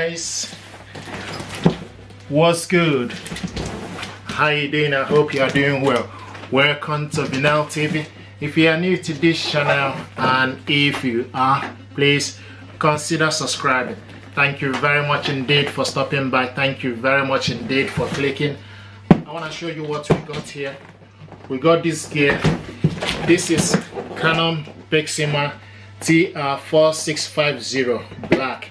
guys, what's good? How you doing? I hope you are doing well. Welcome to Vinyl TV. If you are new to this channel, and if you are, please consider subscribing. Thank you very much indeed for stopping by. Thank you very much indeed for clicking. I want to show you what we got here. We got this gear. This is Canon Pixma Tr4650 black.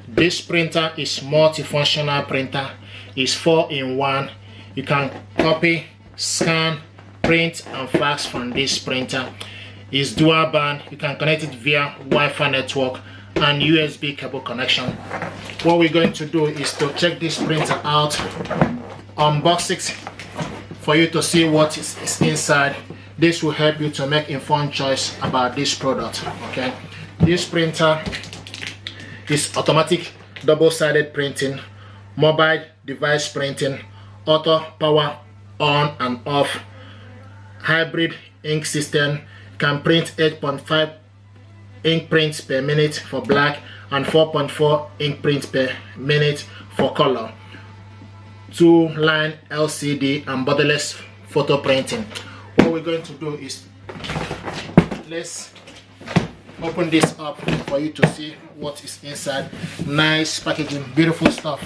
This printer is multifunctional printer. It's 4-in-1. You can copy, scan, print and fax from this printer. It's dual band. You can connect it via Wi-Fi network and USB cable connection. What we're going to do is to check this printer out, unbox it for you to see what is inside. This will help you to make informed choice about this product. Okay, this printer is automatic double-sided printing, mobile device printing, auto power on and off, hybrid ink system. Can print 8.5 ink prints per minute for black and 4.4 ink prints per minute for color. 2-line LCD and borderless photo printing. What we're going to do is, let's open this up for you to see what is inside. Nice packaging, beautiful stuff.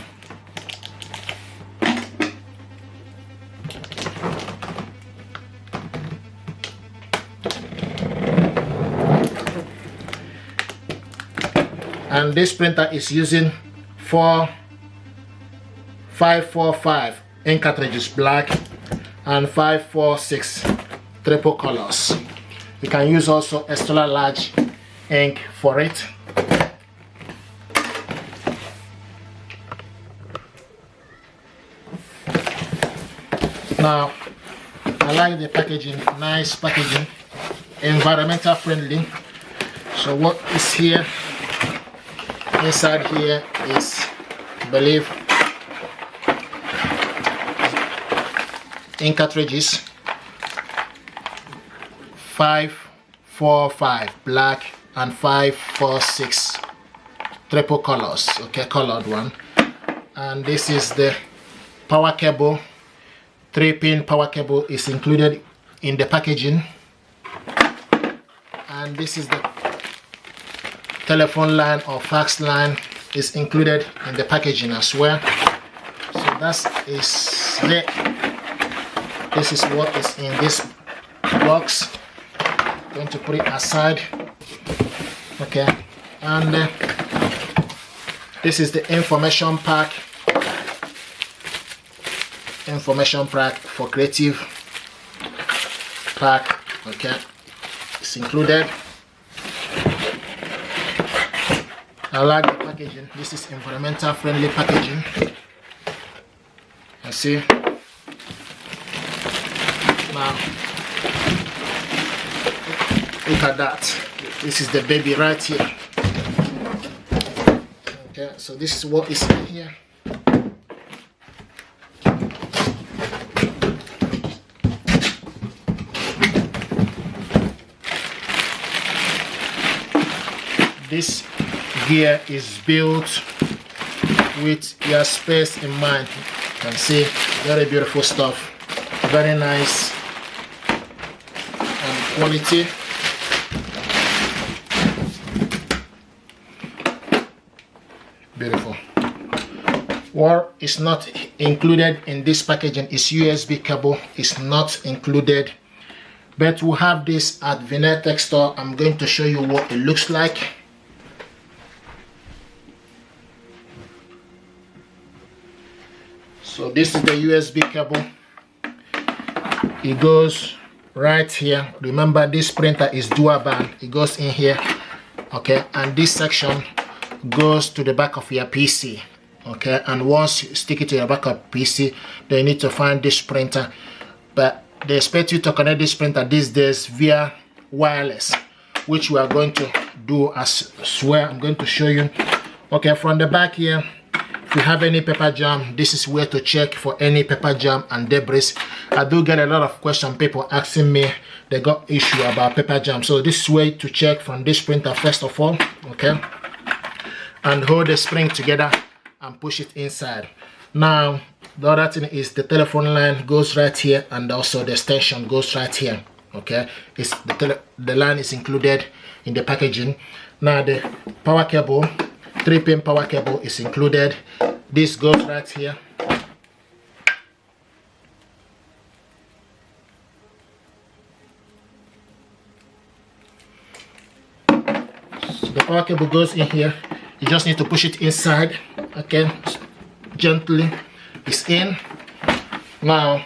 And this printer is using 545 ink cartridges, black, and 546 triple colors. You can use also extra large ink for it. Now, I like the packaging, nice packaging, environmental friendly. So what is here? Inside here is, I believe, ink cartridges. 545 black and 546 triple colors, okay, colored one. And this is the power cable. 3-pin power cable is included in the packaging. And this is the telephone line or fax line is included in the packaging as well. So that is it. This is what is in this box. Going to put it aside. Okay, and this is the information pack. Information pack for creative pack. Okay, it's included. I like the packaging. This is environmental friendly packaging. You see. Now, look at that. This is the baby right here. Okay, so this is what is in here. This gear is built with your space in mind. You can see, very beautiful stuff, very nice and quality. Beautiful. What is not included in this packaging is USB cable. Is not included, but we have this at Vinyl Tech Store. I'm going to show you what it looks like. So this is the USB cable. It goes right here. Remember, this printer is dual band. It goes in here, okay, and this section goes to the back of your PC, okay. And once you stick it to your back of PC, then you need to find this printer. But they expect you to connect this printer these days via wireless, which we are going to do as well. I'm going to show you. Okay, from the back here, if you have any paper jam, this is where to check for any paper jam and debris. I do get a lot of questions, people asking me they got issue about paper jam. So this is where to check from this printer first of all, okay. And hold the spring together and push it inside. Now the other thing is the telephone line goes right here, and also the extension goes right here. Okay, it's the line is included in the packaging. Now the power cable, 3-pin power cable is included. This goes right here. So the power cable goes in here. You just need to push it inside. Okay, gently. It's in. Now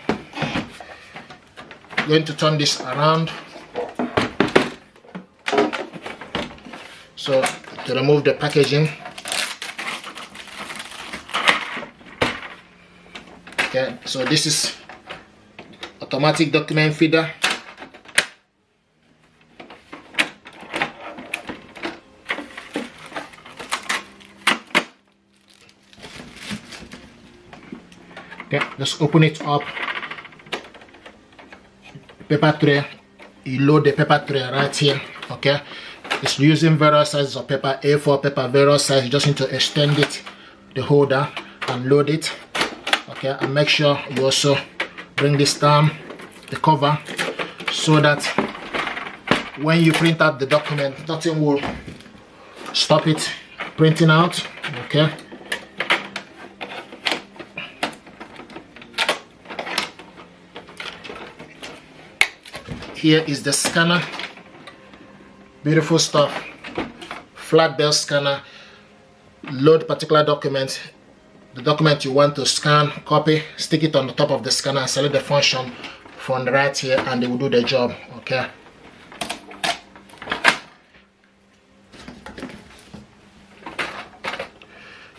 I'm going to turn this around. So to remove the packaging. Okay, so this is automatic document feeder. Okay, just open it up. Paper tray, you load the paper tray right here. Okay, it's using various sizes of paper, A4 paper, various size. You just need to extend it, the holder, and load it. Okay, and make sure you also bring this down, the cover, so that when you print out the document, nothing will stop it printing out. Okay. Here is the scanner. Beautiful stuff. Flat belt scanner. Load particular document. The document you want to scan, copy, stick it on the top of the scanner, select the function from right here, and they will do the job. Okay.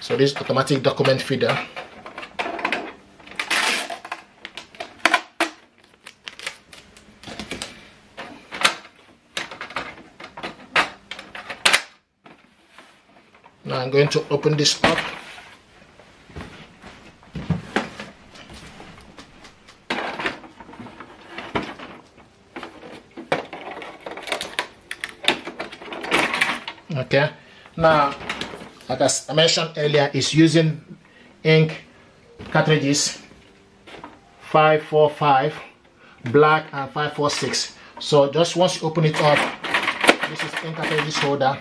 So this automatic document feeder. Now I'm going to open this up. Okay, now like I mentioned earlier, it's using ink cartridges 545 black and 546. So just once you open it up, this is ink cartridges holder.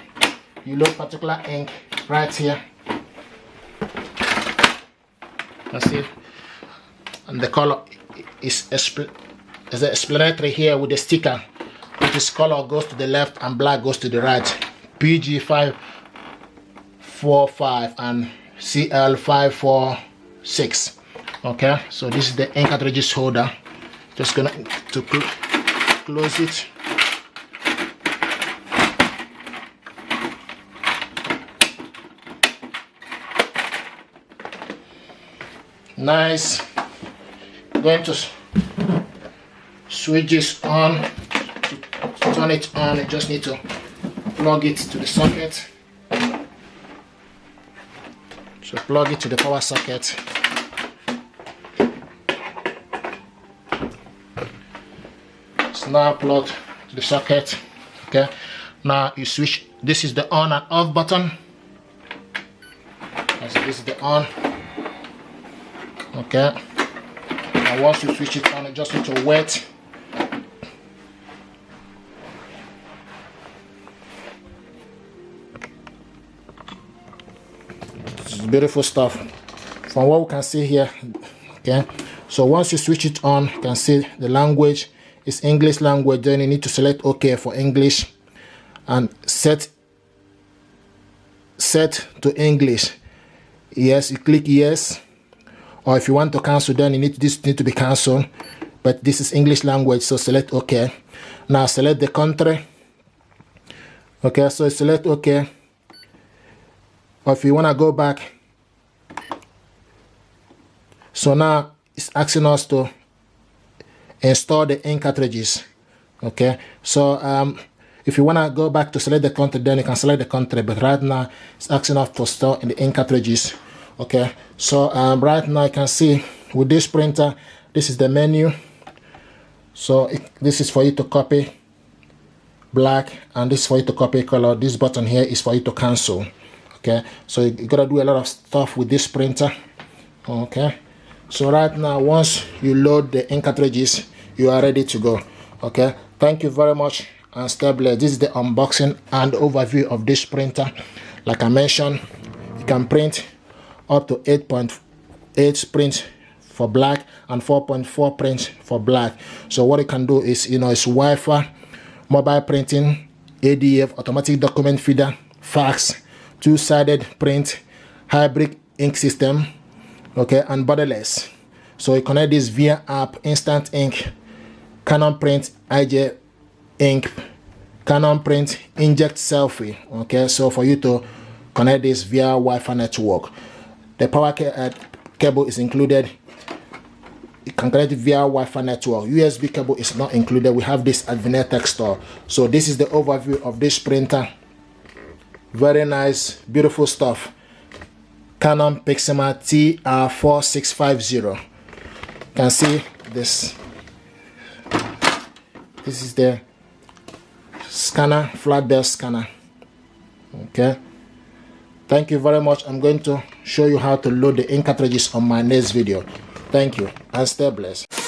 You load particular ink right here. That's it. And the color is explanatory here with the sticker, which is color goes to the left and black goes to the right. PG545 and CL546. Okay, so this is the ink cartridges holder. Just gonna to close it. Nice. Going to switch this on. To turn it on, you just need to plug it to the socket. So plug it to the power socket. It's now plugged to the socket. Okay. Now you switch. This is the on and off button. So this is the on. Okay. And once you switch it on, you just need to wait. Beautiful stuff from what we can see here. Okay, so once you switch it on, you can see the language is English language. Then you need to select OK for English and set to English. Yes, you click yes, or if you want to cancel, then this need to be cancelled, but this is English language, so select OK. Now select the country. Okay, so select OK, or if you want to go back. So now it's asking us to install the ink cartridges. Okay, so if you want to go back to select the country, then you can select the country, but right now it's asking us to store in the ink cartridges. Okay, so right now you can see with this printer, this is the menu. So this is for you to copy black, and this is for you to copy color. This button here is for you to cancel. Okay, so you gotta do a lot of stuff with this printer. Okay, so right now, once you load the ink cartridges, you are ready to go. Okay, thank you very much and stay blessed. This is the unboxing and overview of this printer. Like I mentioned, you can print up to 8.8 prints for black and 4.4 prints for black. So what you can do is, it's Wi-Fi, mobile printing, ADF, automatic document feeder, fax, two-sided print, hybrid ink system, okay, and borderless. So you connect this via app, instant ink, Canon print, IJ ink, Canon print, inject selfie. Okay, so for you to connect this via Wi-Fi network, the power cable is included. You can connect it via Wi-Fi network. USB cable is not included. We have this at Vinetech store. So this is the overview of this printer. Very nice, beautiful stuff. Canon Pixma Tr4650. You can see this. This is the scanner, flat bed scanner. Okay. Thank you very much. I'm going to show you how to load the ink cartridges on my next video. Thank you and stay blessed.